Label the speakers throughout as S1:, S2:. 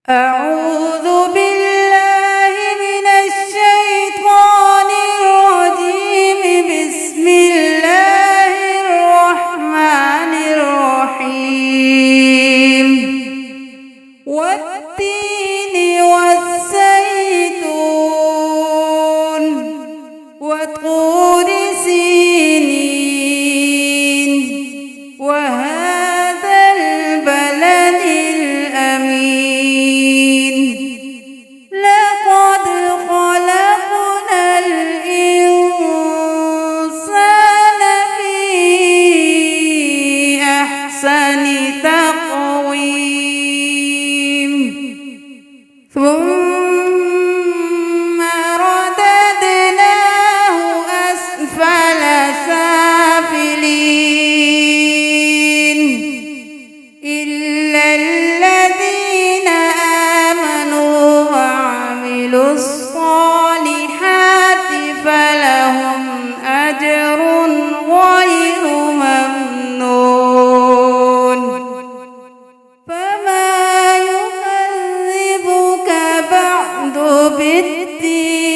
S1: أعوذ بالله من الشيطان الرجيم. بسم الله الرحمن الرحيم. والتين والزيتون وطور سينين وهذا البلد الأمين. لقد خلقنا الإنسان في أحسن تقويم ثم رددناه أسفل سافلين إلا الذين آمنوا وعملوا الصالحات فلهم أجر غير ممنون. فما يكذبك بعد بالدين؟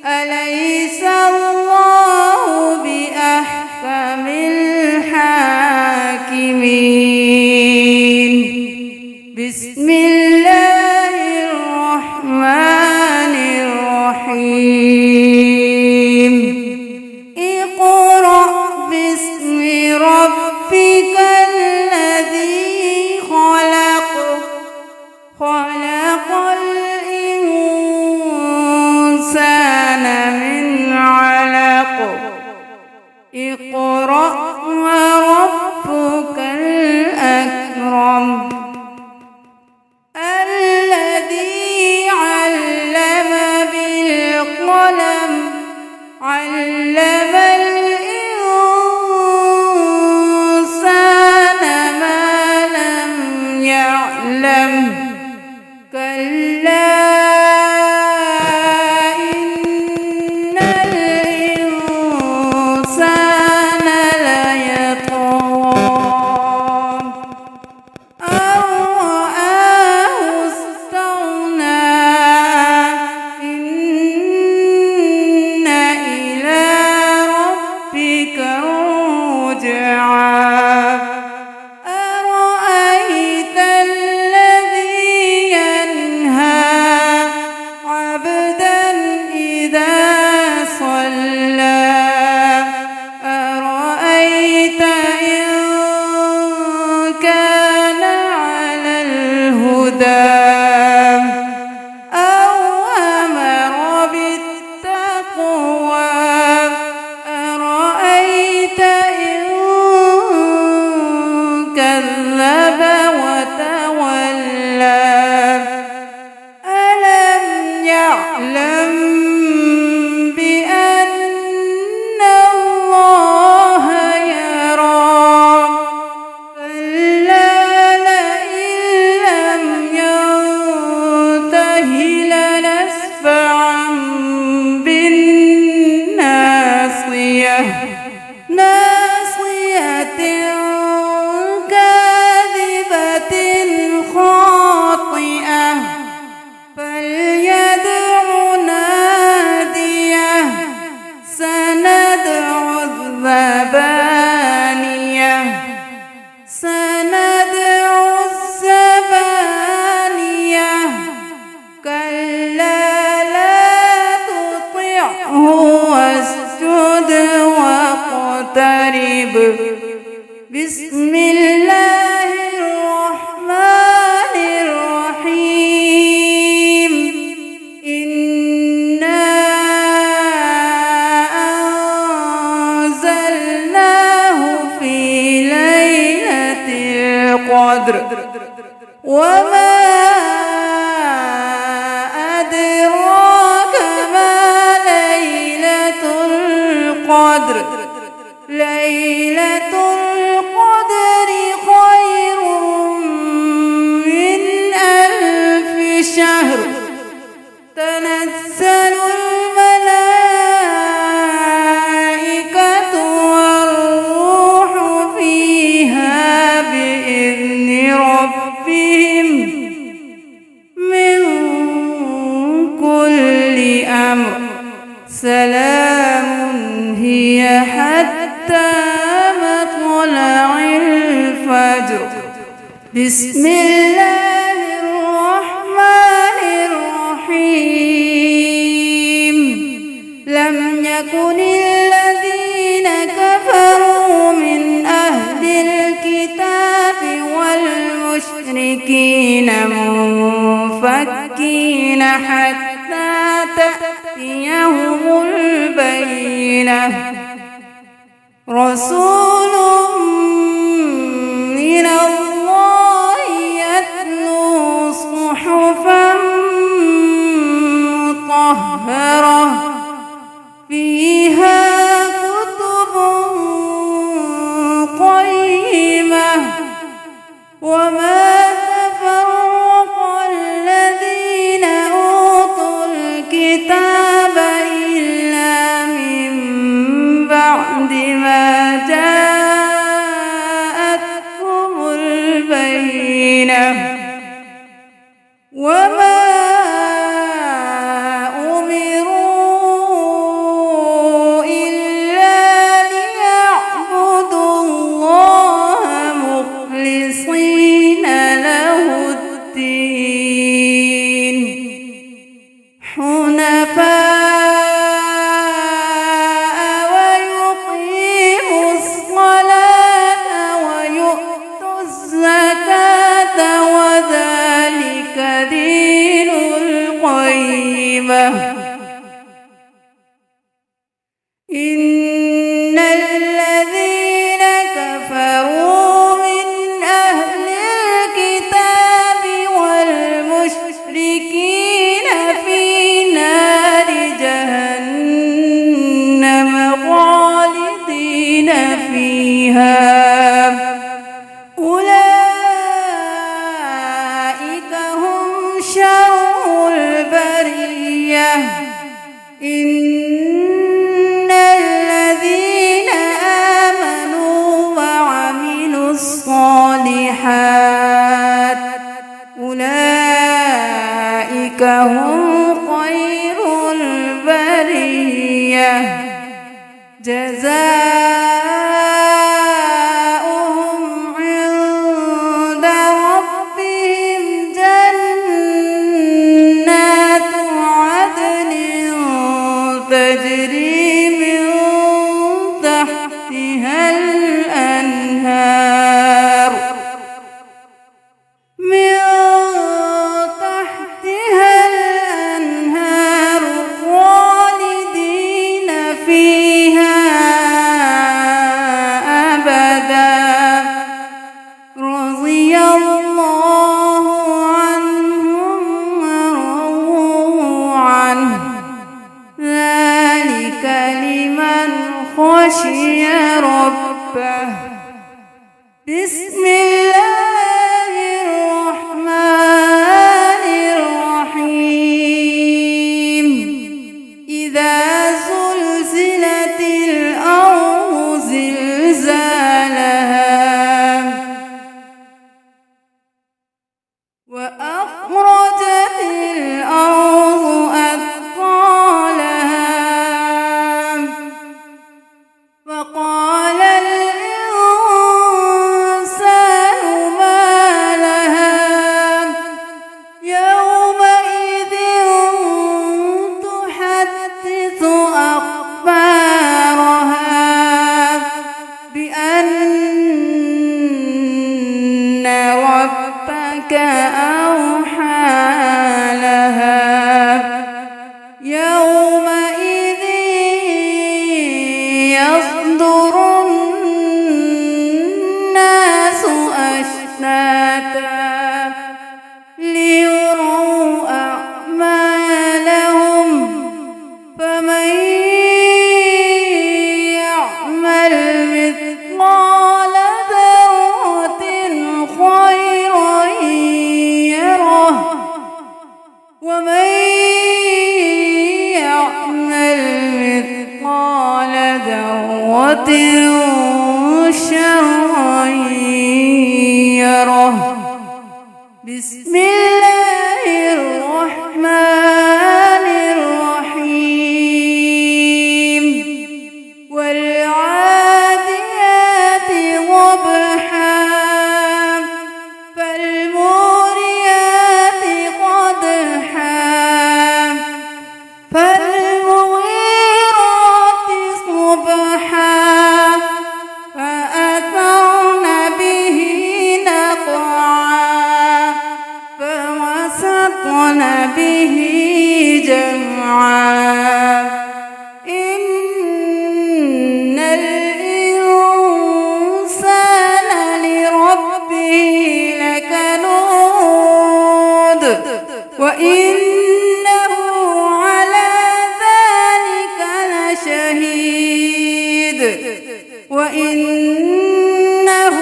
S1: أليس الله بأحكم الحاكمين. بسم الله الرحمن الرحيم. اقرأ باسم ربك الذي خلق. خلق الإنسان من علق. اقرأ وربك الأكرم. الذي علم بالقلم. علم الإنسان ما لم يعلم. كلا إن الإنسان ليطغى أن رآه استغنى. إن إلى ربك الرجعى. أرأيت الذي ينهى عبدا إذا صلى. أرأيت إن كان على الهدى أو أمر بالتقوى. أرأيت إن كذب وتولى. ألم يعلم بأن الله يرى. كلا لئن لم ينته لنسفعا بالناصية. ناصية كاذبة خاطئة. فليدع ناديه. سندع الزبانية. سندع الزبانية. كلا لا تطعه واسجد واقترب. بسم الله الرحمن الرحيم. إنا أنزلناه في ليلة القدر. وما أدراك ما ليلة القدر. ليلة القدر خير من 1000 شهر. تنزل الملائكة والروح فيها بإذن ربهم بسم الله الرحمن الرحيم لم يكن الذين كفروا من أهل الكتاب والمشركين منفكين حتى تأتيهم البينة رسول من الله يتلو صحفا مطهرة فيها كتب قيمة وما تفرق الذين أوتوا الكتاب إلا من بعد ما جاءتهم البينة وما أمروا إلا ليعبدوا الله مخلصين له الدين حنفاء ويقيموا الصلاة ويؤتوا الزكاة وذلك دين القيمة إن الذين كفروا من أهل الكتاب والمشركين في نار جهنم خالدين فيها أولئك هم شر البرية إن الذين آمنوا وعملوا الصالحات أولئك هم خير البرية جزاؤهم عند ربهم جنات عدن تجري من تحتها الأنهار خالدين فيها أبدا رضي الله عنهم ورضوا عنه ذلك لمن خشي ربه بسم الله الرحمن الرحيم إذا زلزلت الأرض زلزالها وأخرجت الأرض أثقالها فقال الإنسان ما لها يومئذ تحدث أخبارها بأن ربك أوحى لها يومئذ يصدر الناس أشتاتا ليروا أعمالهم فمن يعمل مثقال ذرة خيرا يره ومن يعمل مثقال ذرة شرا يره بسم الله الرحمن الرحيم والعاديات ضبحا فالموريات قدحا فالمغيرات صبحا فأثرن به نقعا فوسطن به جمعا إن الإنسان لربه لكنود وإنه على ذلك لشهيد وإنه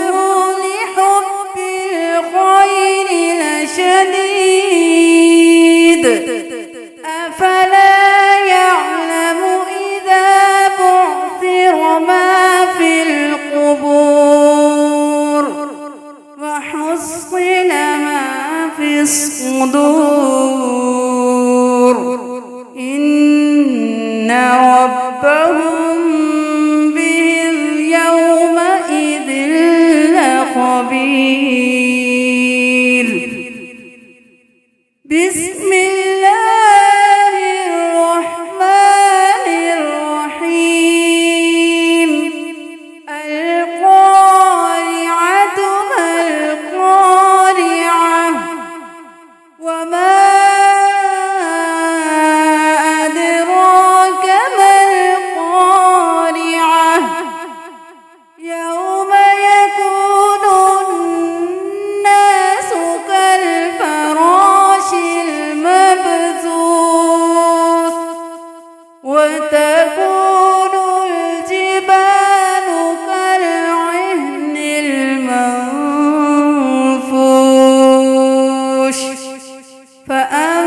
S1: لحب الخير لشديد أفلا يعلم إذا بعثر ما في القبور وحصل ما في الصدور إن ربهم بهم يومئذ لخبير. بسم الله الرحمن الرحيم. القارعة ما القارعة وما أدراك ما القارعة يوم يكون الناس كالفراش المبثوث وتكون الجبال كالعهن المنفوش فأما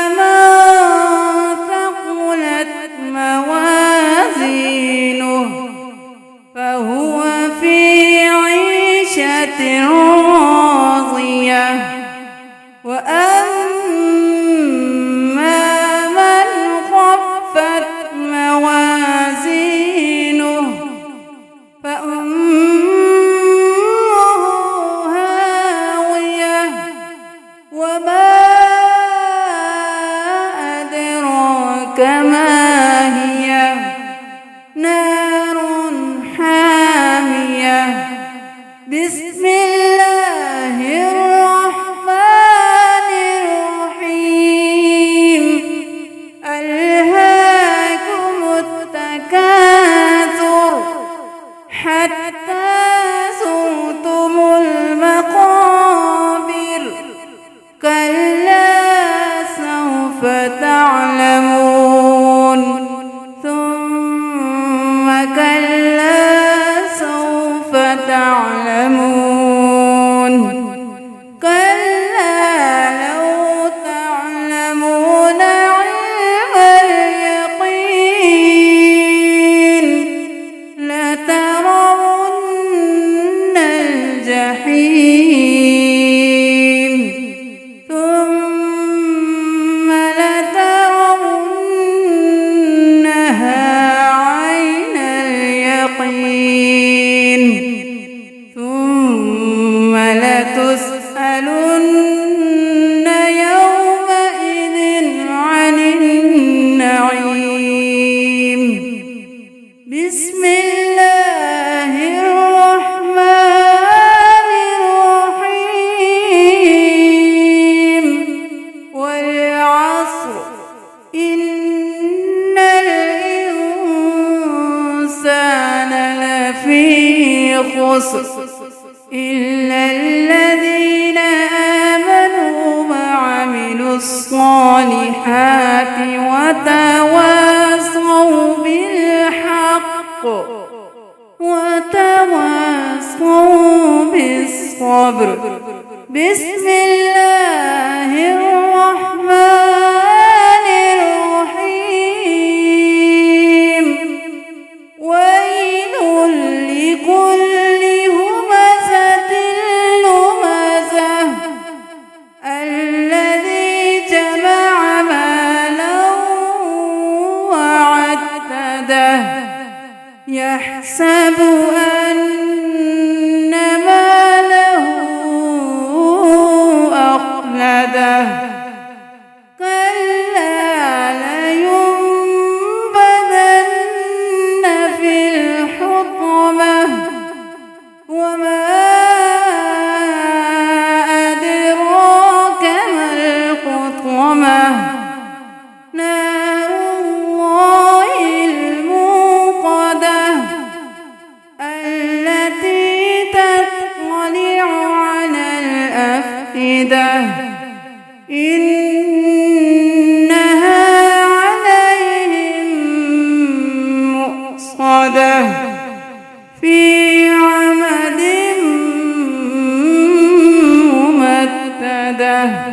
S1: من ثقلت موازينه فهو في عيشة راضية وأما من خفت موازينه فأمه هاوية وما أدراك ما هي نار حامية. بسم الله الرحمن الرحيم. ألهاكم التكاثر حتى زرتم المقابر كلا سوف تعلمون ثم كلا سوف تعلمون كلا لو تعلمون علم اليقين لترون الجحيم ثم لترونها عين اليقين ثم لتسألن يومئذ عن النعيم. بسم الله الرحمن الرحيم. والعصر إن الإنسان لفي خسر إلا الذين آمنوا وعملوا الصالحات وتواصوا بالحق وتواصوا بالصبر. بسم الله الرحمن الرحيم. ويل لكل همزة لمزة الذي جمع مالا وعدده يحسب أن ماله ماكدة إنها عليهم مؤصدة في عمد ممددة.